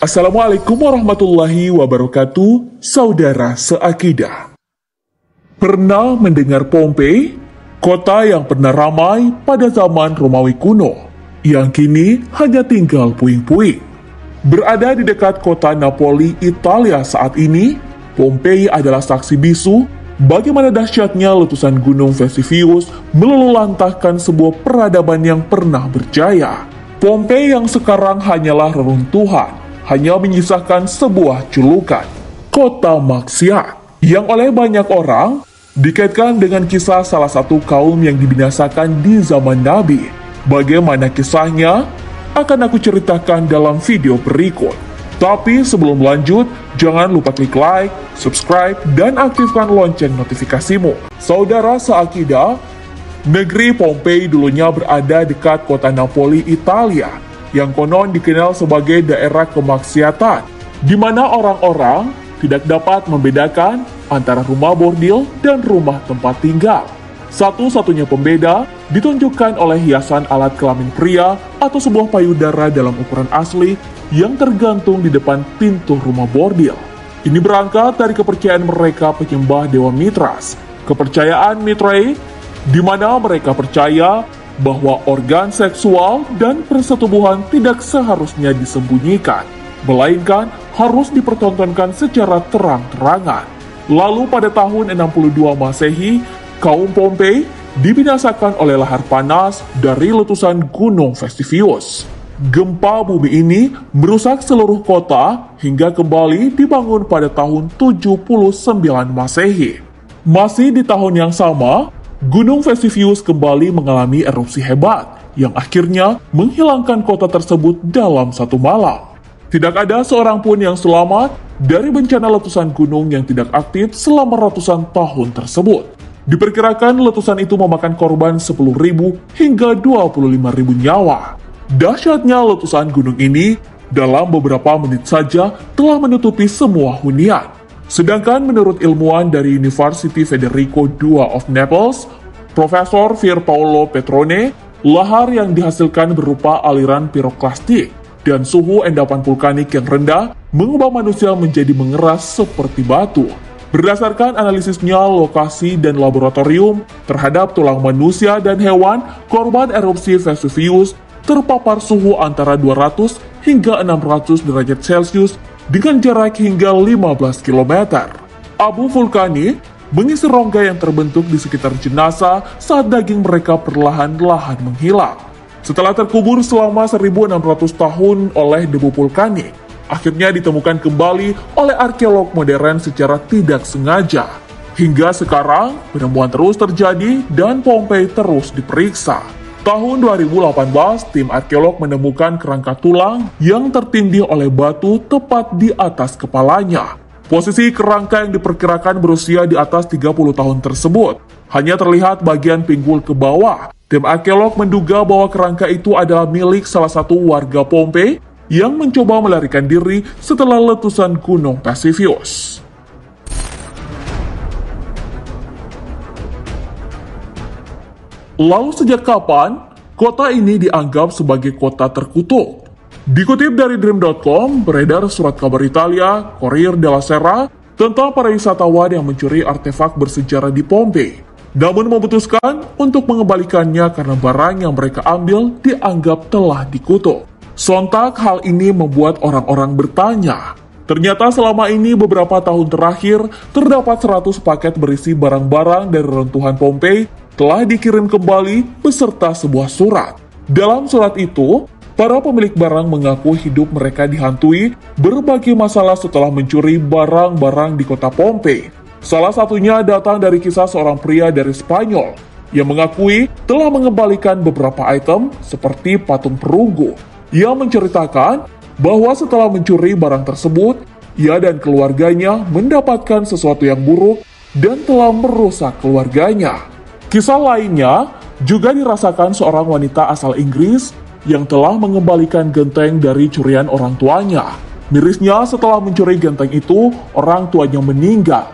Assalamualaikum warahmatullahi wabarakatuh, saudara seakidah. Pernah mendengar Pompei, kota yang pernah ramai pada zaman Romawi kuno, yang kini hanya tinggal puing-puing. Berada di dekat kota Napoli, Italia saat ini, Pompei adalah saksi bisu bagaimana dahsyatnya letusan Gunung Vesuvius meluluhlantahkan sebuah peradaban yang pernah berjaya. Pompei yang sekarang hanyalah reruntuhan, hanya menyisakan sebuah julukan, kota maksiat, yang oleh banyak orang dikaitkan dengan kisah salah satu kaum yang dibinasakan di zaman Nabi. Bagaimana kisahnya akan aku ceritakan dalam video berikut. Tapi sebelum lanjut, jangan lupa klik like, subscribe, dan aktifkan lonceng notifikasimu. Saudara seakidah, negeri Pompei dulunya berada dekat kota Napoli, Italia, yang konon dikenal sebagai daerah kemaksiatan, di mana orang-orang tidak dapat membedakan antara rumah bordil dan rumah tempat tinggal. Satu-satunya pembeda ditunjukkan oleh hiasan alat kelamin pria atau sebuah payudara dalam ukuran asli yang tergantung di depan pintu rumah bordil. Ini berangkat dari kepercayaan mereka penyembah Dewa Mitras, kepercayaan Mitrae, di mana mereka percaya bahwa organ seksual dan persetubuhan tidak seharusnya disembunyikan, melainkan harus dipertontonkan secara terang-terangan. Lalu pada tahun 62 Masehi, kaum Pompei dibinasakan oleh lahar panas dari letusan Gunung Vesuvius. Gempa bumi ini merusak seluruh kota hingga kembali dibangun pada tahun 79 Masehi. Masih di tahun yang sama, Gunung Vesuvius kembali mengalami erupsi hebat yang akhirnya menghilangkan kota tersebut dalam satu malam. Tidak ada seorang pun yang selamat dari bencana letusan gunung yang tidak aktif selama ratusan tahun tersebut. Diperkirakan letusan itu memakan korban 10.000 hingga 25.000 nyawa. Dahsyatnya letusan gunung ini dalam beberapa menit saja telah menutupi semua hunian. Sedangkan menurut ilmuwan dari University Federico II of Naples, Profesor Pierpaolo Petrone, lahar yang dihasilkan berupa aliran piroklastik dan suhu endapan vulkanik yang rendah mengubah manusia menjadi mengeras seperti batu. Berdasarkan analisisnya lokasi dan laboratorium terhadap tulang manusia dan hewan, korban erupsi Vesuvius terpapar suhu antara 200 hingga 600 derajat Celcius dengan jarak hingga 15 km. Abu vulkanik mengisi rongga yang terbentuk di sekitar jenazah saat daging mereka perlahan-lahan menghilang. Setelah terkubur selama 1.600 tahun oleh debu vulkanik, akhirnya ditemukan kembali oleh arkeolog modern secara tidak sengaja. Hingga sekarang, penemuan terus terjadi dan Pompei terus diperiksa. Tahun 2018, tim arkeolog menemukan kerangka tulang yang tertindih oleh batu tepat di atas kepalanya. Posisi kerangka yang diperkirakan berusia di atas 30 tahun tersebut hanya terlihat bagian pinggul ke bawah. Tim arkeolog menduga bahwa kerangka itu adalah milik salah satu warga Pompei yang mencoba melarikan diri setelah letusan Gunung Vesuvius. Lalu sejak kapan kota ini dianggap sebagai kota terkutuk? Dikutip dari Dream.com, beredar surat kabar Italia, Corriere della Sera, tentang para wisatawan yang mencuri artefak bersejarah di Pompei, namun memutuskan untuk mengembalikannya karena barang yang mereka ambil dianggap telah dikutuk. Sontak hal ini membuat orang-orang bertanya. Ternyata selama ini beberapa tahun terakhir, terdapat 100 paket berisi barang-barang dari reruntuhan Pompei telah dikirim kembali beserta sebuah surat. Dalam surat itu, para pemilik barang mengaku hidup mereka dihantui berbagai masalah setelah mencuri barang-barang di kota Pompei. Salah satunya datang dari kisah seorang pria dari Spanyol yang mengakui telah mengembalikan beberapa item seperti patung perunggu. Ia menceritakan bahwa setelah mencuri barang tersebut, ia dan keluarganya mendapatkan sesuatu yang buruk dan telah merusak keluarganya. Kisah lainnya juga dirasakan seorang wanita asal Inggris yang telah mengembalikan genteng dari curian orang tuanya. Mirisnya setelah mencuri genteng itu, orang tuanya meninggal.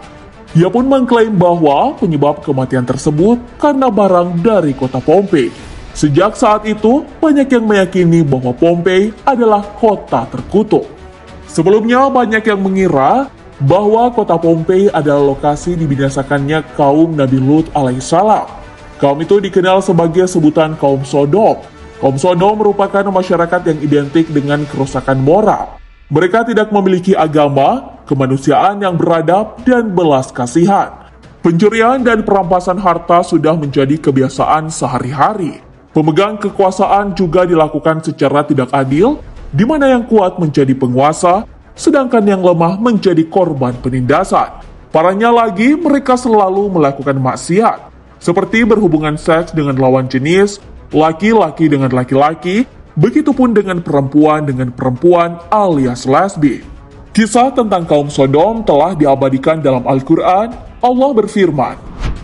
Ia pun mengklaim bahwa penyebab kematian tersebut karena barang dari kota Pompei. Sejak saat itu, banyak yang meyakini bahwa Pompei adalah kota terkutuk. Sebelumnya banyak yang mengira bahwa kota Pompei adalah lokasi dibinasakannya kaum Nabi Lut alaihissalam. Kaum itu dikenal sebagai sebutan kaum Sodom. Kaum Sodom merupakan masyarakat yang identik dengan kerusakan moral. Mereka tidak memiliki agama, kemanusiaan yang beradab, dan belas kasihan. Pencurian dan perampasan harta sudah menjadi kebiasaan sehari-hari. Pemegang kekuasaan juga dilakukan secara tidak adil, di mana yang kuat menjadi penguasa, sedangkan yang lemah menjadi korban penindasan. Parahnya lagi, mereka selalu melakukan maksiat, seperti berhubungan seks dengan lawan jenis, laki-laki dengan laki-laki, begitupun dengan perempuan alias lesbi. Kisah tentang kaum Sodom telah diabadikan dalam Al-Quran. Allah berfirman,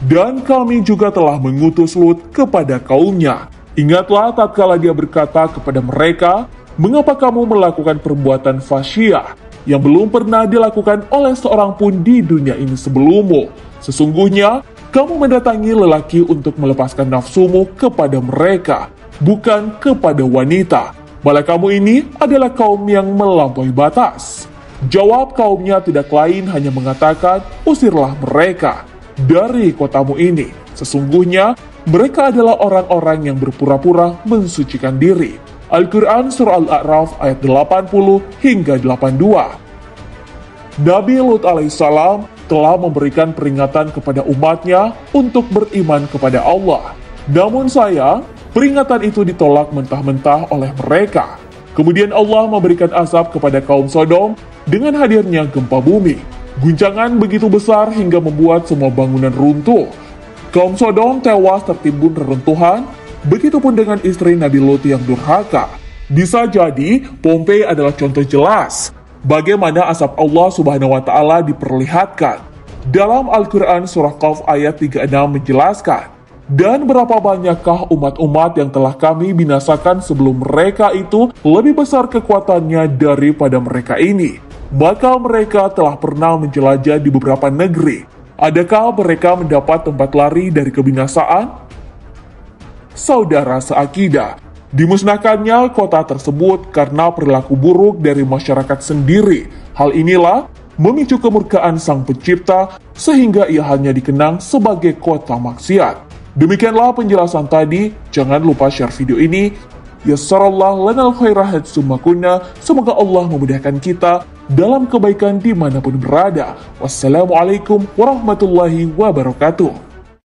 "Dan kami juga telah mengutus Lut kepada kaumnya. Ingatlah tatkala dia berkata kepada mereka, mengapa kamu melakukan perbuatan fahsyah yang belum pernah dilakukan oleh seorang pun di dunia ini sebelummu? Sesungguhnya, kamu mendatangi lelaki untuk melepaskan nafsumu kepada mereka, bukan kepada wanita. Malah kamu ini adalah kaum yang melampaui batas." Jawab kaumnya tidak lain hanya mengatakan, "Usirlah mereka dari kotamu ini. Sesungguhnya, mereka adalah orang-orang yang berpura-pura mensucikan diri." Al-Quran Surah Al-A'raf ayat 80 hingga 82. Nabi Lut alaihissalam telah memberikan peringatan kepada umatnya untuk beriman kepada Allah. Namun sayang, peringatan itu ditolak mentah-mentah oleh mereka. Kemudian Allah memberikan azab kepada kaum Sodom dengan hadirnya gempa bumi. Guncangan begitu besar hingga membuat semua bangunan runtuh. Kaum Sodom tewas tertimbun reruntuhan. Begitupun dengan istri Nabi Lut yang durhaka. Bisa jadi Pompei adalah contoh jelas bagaimana azab Allah Subhanahu wa Ta'ala diperlihatkan. Dalam Al-Quran Surah Qaf ayat 36 menjelaskan, "Dan berapa banyakkah umat-umat yang telah kami binasakan sebelum mereka itu lebih besar kekuatannya daripada mereka ini. Maka mereka telah pernah menjelajah di beberapa negeri. Adakah mereka mendapat tempat lari dari kebinasaan?" Saudara seakidah, dimusnahkannya kota tersebut karena perilaku buruk dari masyarakat sendiri. Hal inilah memicu kemurkaan Sang Pencipta sehingga ia hanya dikenang sebagai kota maksiat. Demikianlah penjelasan tadi. Jangan lupa share video ini. Yassarallahu lanal khairah summa kunna. Semoga Allah memudahkan kita dalam kebaikan dimanapun berada. Wassalamualaikum warahmatullahi wabarakatuh.